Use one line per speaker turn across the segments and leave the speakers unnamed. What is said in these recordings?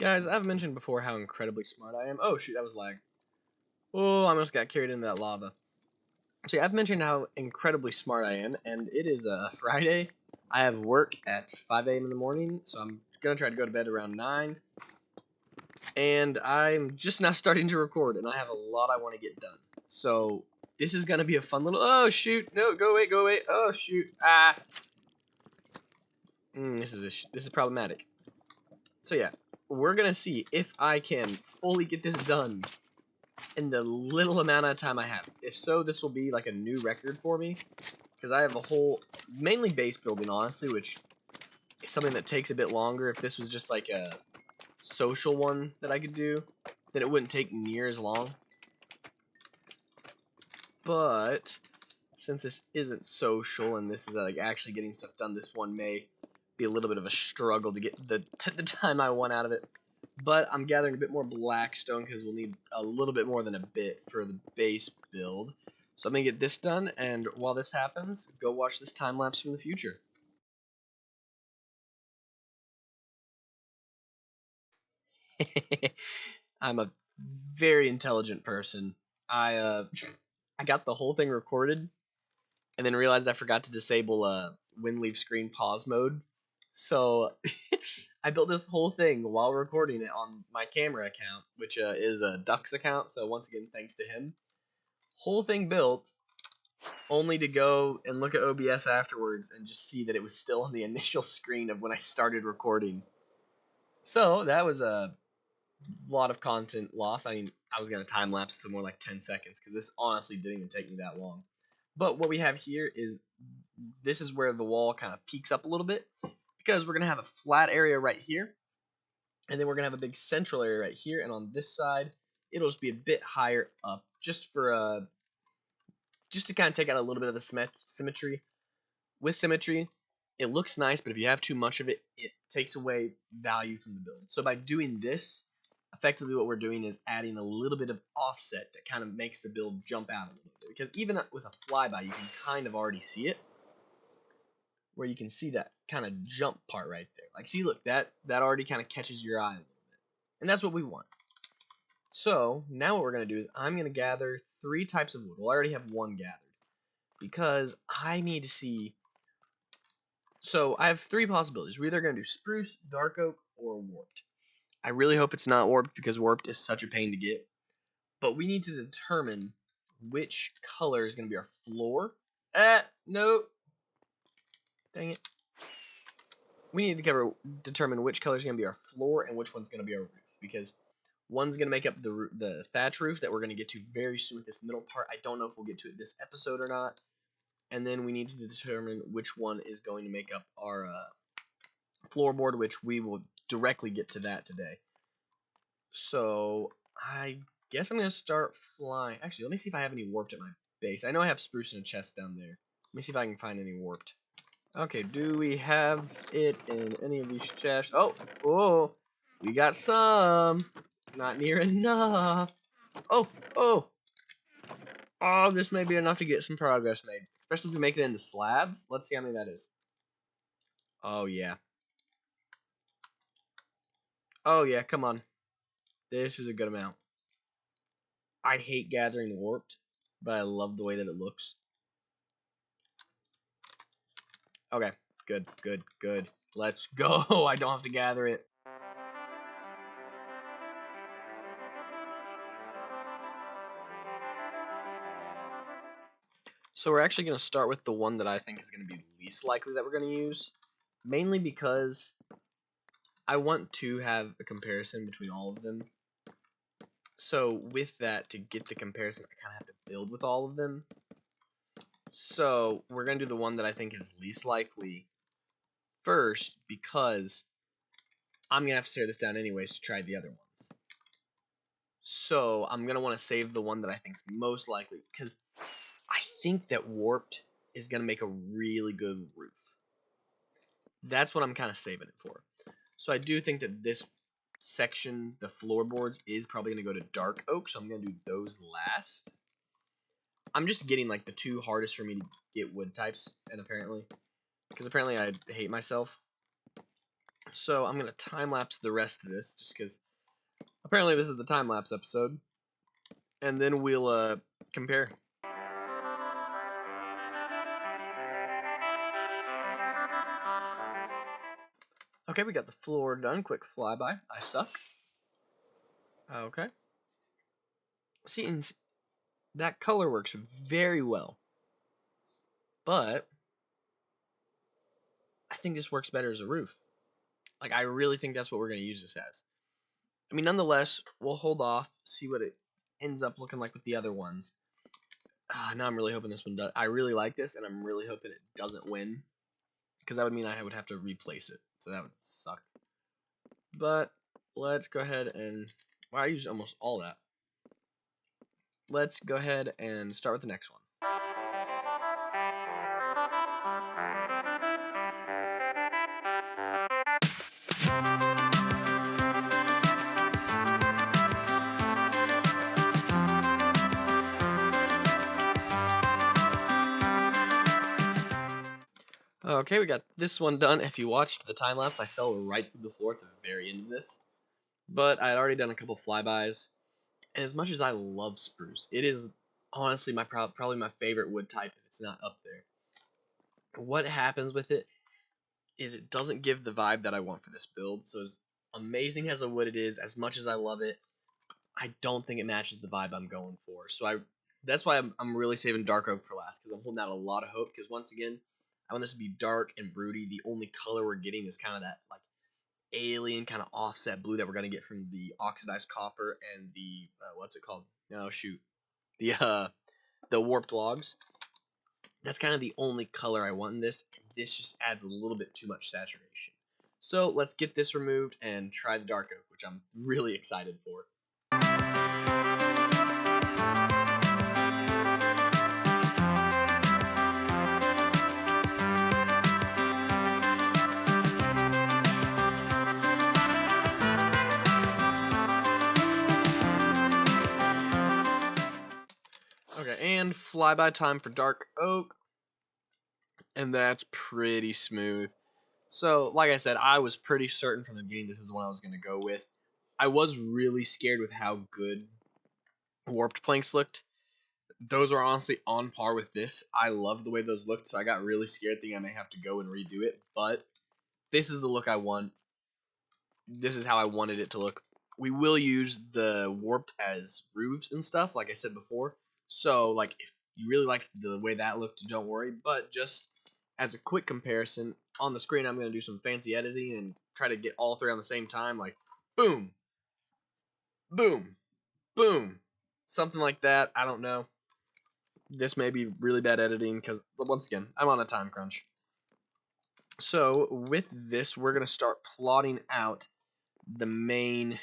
Guys, I've mentioned before how incredibly smart I am. Oh shoot, that was lag. Oh, I almost got carried into that lava. See, I've mentioned how incredibly smart I am, and it is Friday. I have work at 5 a.m. in the morning, so I'm gonna try to go to bed around 9. And I'm just now starting to record, and I have a lot I want to get done. So this is gonna be a fun little. Oh shoot! No, go away, go away. Oh shoot! Ah. This is problematic. So yeah, we're gonna see if I can fully get this done in the little amount of time I have. If so, this will be like a new record for me, because I have a whole, mainly base building, honestly, which is something that takes a bit longer. If this was just like a social one that I could do, then it wouldn't take near as long. But since this isn't social and this is like actually getting stuff done, this one may be a little bit of a struggle to get the time I want out of it. But I'm gathering a bit more blackstone because we'll need a little bit more than a bit for the base build. So I'm going to get this done, and while this happens, go watch this time lapse from the future. I'm a very intelligent person. I got the whole thing recorded, and then realized I forgot to disable wind leave screen pause mode. So I built this whole thing while recording it on my camera account, which is a Duck's account. So once again, thanks to him. Whole thing built, only to go and look at OBS afterwards and just see that it was still on the initial screen of when I started recording. So that was a lot of content lost. I mean, I was going to time lapse to more like 10 seconds because this honestly didn't even take me that long. But what we have here is, this is where the wall kind of peaks up a little bit, because we're going to have a flat area right here, and then we're going to have a big central area right here, and on this side it'll just be a bit higher up, just for just to kind of take out a little bit of the symmetry. With symmetry, it looks nice, but if you have too much of it, it takes away value from the build. So by doing this, effectively what we're doing is adding a little bit of offset that kind of makes the build jump out a little bit. Because even with a flyby, you can kind of already see it, where you can see that kind of jump part right there. Like, see, look, that already kind of catches your eye a little bit. And that's what we want. So now what we're going to do is I'm going to gather 3 types of wood. Well, I already have 1 gathered, because I need to see. So I have 3 possibilities. We're either going to do spruce, dark oak, or warped. I really hope it's not warped, because warped is such a pain to get. But we need to determine which color is going to be our floor. No. Dang it. We need to determine which color is going to be our floor and which one's going to be our roof, because one's going to make up the thatch roof that we're going to get to very soon with this middle part. I don't know if we'll get to it this episode or not. And then we need to determine which one is going to make up our floorboard, which we will directly get to that today. So I guess I'm going to start flying. Actually, let me see if I have any warped at my base. I know I have spruce in a chest down there. Let me see if I can find any warped. Okay, do we have it in any of these chests? Oh, we got some. Not near enough. Oh, this may be enough to get some progress made. Especially if we make it into slabs. Let's see how many that is. Oh, yeah. Oh, yeah, come on. This is a good amount. I hate gathering warped, but I love the way that it looks. Okay, good. Let's go. I don't have to gather it. So we're actually going to start with the one that I think is going to be least likely that we're going to use. Mainly because I want to have a comparison between all of them. So with that, to get the comparison, I kind of have to build with all of them. So we're going to do the one that I think is least likely first, because I'm going to have to tear this down anyways to try the other ones. So I'm going to want to save the one that I think is most likely, because I think that warped is going to make a really good roof. That's what I'm kind of saving it for. So I do think that this section, the floorboards, is probably going to go to dark oak, so I'm going to do those last. I'm just getting like the 2 hardest for me to get wood types, and apparently, because apparently I hate myself. So I'm going to time-lapse the rest of this, just because apparently this is the time-lapse episode. And then we'll compare. Okay, we got the floor done. Quick flyby. I suck. Okay. See, that color works very well. But I think this works better as a roof. Like, I really think that's what we're going to use this as. I mean, nonetheless, we'll hold off, see what it ends up looking like with the other ones. Now I'm really hoping this one does. I really like this, and I'm really hoping it doesn't win. Because that would mean I would have to replace it. So that would suck. But let's go ahead and... Well, I used almost all that. Let's go ahead and start with the next one. Okay, we got this one done. If you watched the time lapse, I fell right through the floor at the very end of this. But I had already done a couple flybys. And as much as I love spruce, it is honestly probably my favorite wood type if it's not up there. What happens with it is it doesn't give the vibe that I want for this build. So as amazing as a wood it is, as much as I love it, I don't think it matches the vibe I'm going for. So that's why I'm really saving dark oak for last, because I'm holding out a lot of hope. Because once again, I want this to be dark and broody. The only color we're getting is kind of that like alien kind of offset blue that we're gonna get from the oxidized copper and the what's it called? Oh shoot, the warped logs. That's kind of the only color I want in this. This just adds a little bit too much saturation. So let's get this removed and try the dark oak, which I'm really excited for. Okay, and flyby time for dark oak. And that's pretty smooth. So, like I said, I was pretty certain from the beginning this is the one I was going to go with. I was really scared with how good warped planks looked. Those are honestly on par with this. I love the way those looked, so I got really scared thinking I may have to go and redo it. But this is the look I want. This is how I wanted it to look. We will use the warped as roofs and stuff, like I said before. So, like, if you really like the way that looked, don't worry. But just as a quick comparison, on the screen, I'm going to do some fancy editing and try to get all three on the same time. Like, boom, boom, boom. Something like that. I don't know. This may be really bad editing because, once again, I'm on a time crunch. So, with this, we're going to start plotting out the main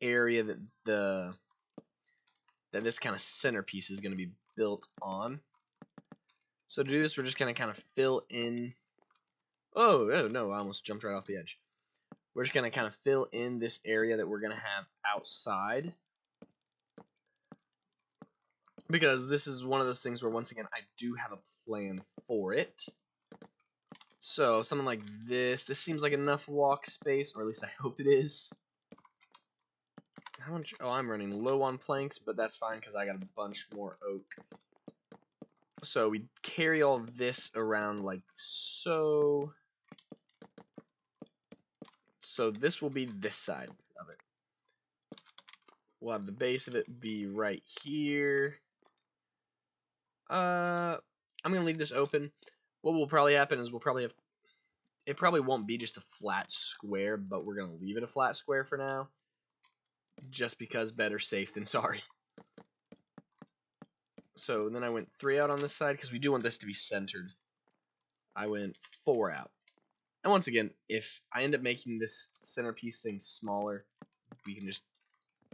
area that this kind of centerpiece is going to be built on. So to do this, we're just going to kind of fill in. Oh no, I almost jumped right off the edge. We're just going to kind of fill in this area that we're going to have outside. Because this is one of those things where, once again, I do have a plan for it. So something like this seems like enough walk space, or at least I hope it is. How much? Oh, I'm running low on planks, but that's fine because I got a bunch more oak. So we carry all this around like so. So this will be this side of it. We'll have the base of it be right here. I'm gonna leave this open. What will probably happen is we'll probably have. It probably won't be just a flat square, but we're gonna leave it a flat square for now. Just because better safe than sorry. So then I went 3 out on this side because we do want this to be centered. I went 4 out. And once again, if I end up making this centerpiece thing smaller, we can just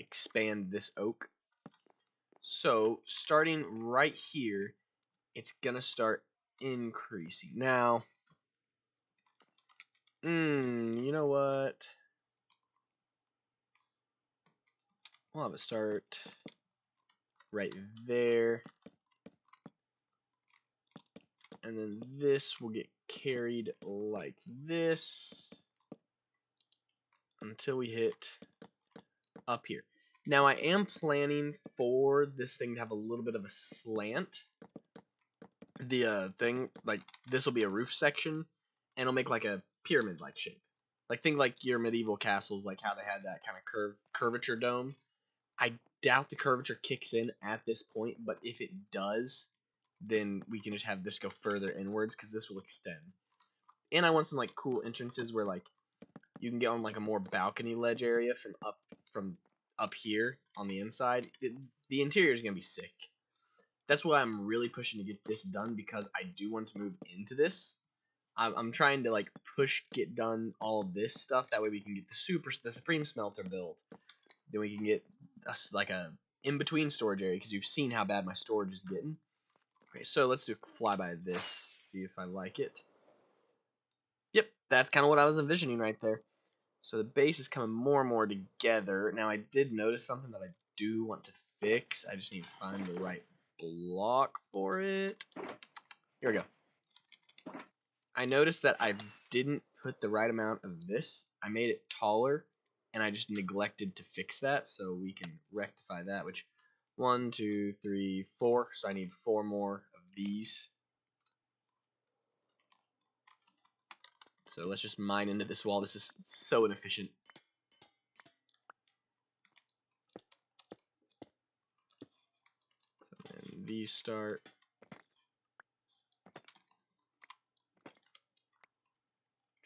expand this oak. So starting right here, it's gonna start increasing. Now, you know what? We'll have it start right there. And then this will get carried like this. until we hit up here. Now I am planning for this thing to have a little bit of a slant. The thing, like, this will be a roof section, and it'll make like a pyramid-like shape. Like, think like your medieval castles, like how they had that kind of curvature dome. I doubt the curvature kicks in at this point, but if it does, then we can just have this go further inwards because this will extend. And I want some like cool entrances where like you can get on like a more balcony ledge area from up here on the inside. The interior is gonna be sick. That's why I'm really pushing to get this done because I do want to move into this. I'm trying to like get done all of this stuff. That way we can get the supreme smelter built. Then we can get like a in between storage area because you've seen how bad my storage is getting. Okay, so let's do a flyby of this. See if I like it. Yep, that's kind of what I was envisioning right there. So the base is coming more and more together. Now I did notice something that I do want to fix. I just need to find the right block for it. Here we go. I noticed that I didn't put the right amount of this. I made it taller, and I just neglected to fix that, so we can rectify that, which 1, 2, 3, 4. So I need 4 more of these. So let's just mine into this wall. This is so inefficient. So then these start.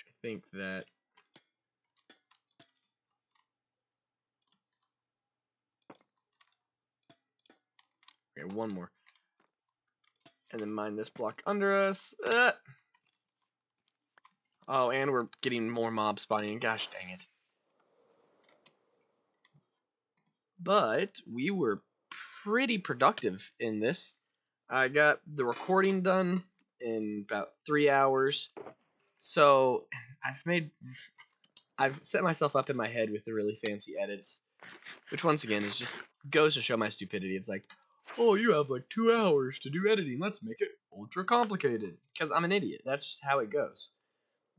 I think that okay, 1 more. And then mine this block under us. Oh, and we're getting more mob spawning. Gosh dang it. But we were pretty productive in this. I got the recording done in about 3 hours. So I've set myself up in my head with the really fancy edits, which once again is just goes to show my stupidity. It's like, oh, you have like 2 hours to do editing. Let's make it ultra complicated. Because I'm an idiot. That's just how it goes.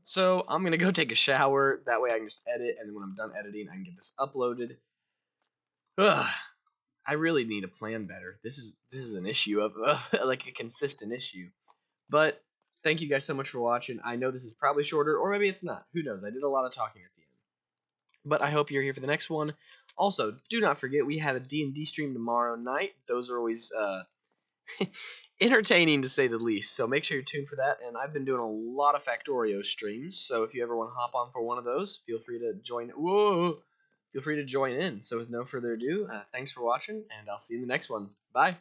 So I'm gonna go take a shower. That way I can just edit, and then when I'm done editing, I can get this uploaded. Ugh, I really need to plan better. This is an issue of like a consistent issue. But thank you guys so much for watching. I know this is probably shorter, or maybe it's not. Who knows? I did a lot of talking at the end. But I hope you're here for the next one. Also, do not forget we have a D&D stream tomorrow night. Those are always entertaining to say the least. So make sure you're tuned for that. And I've been doing a lot of Factorio streams. So if you ever want to hop on for one of those, feel free to join. Whoa! Feel free to join in. So with no further ado, thanks for watching, and I'll see you in the next one. Bye.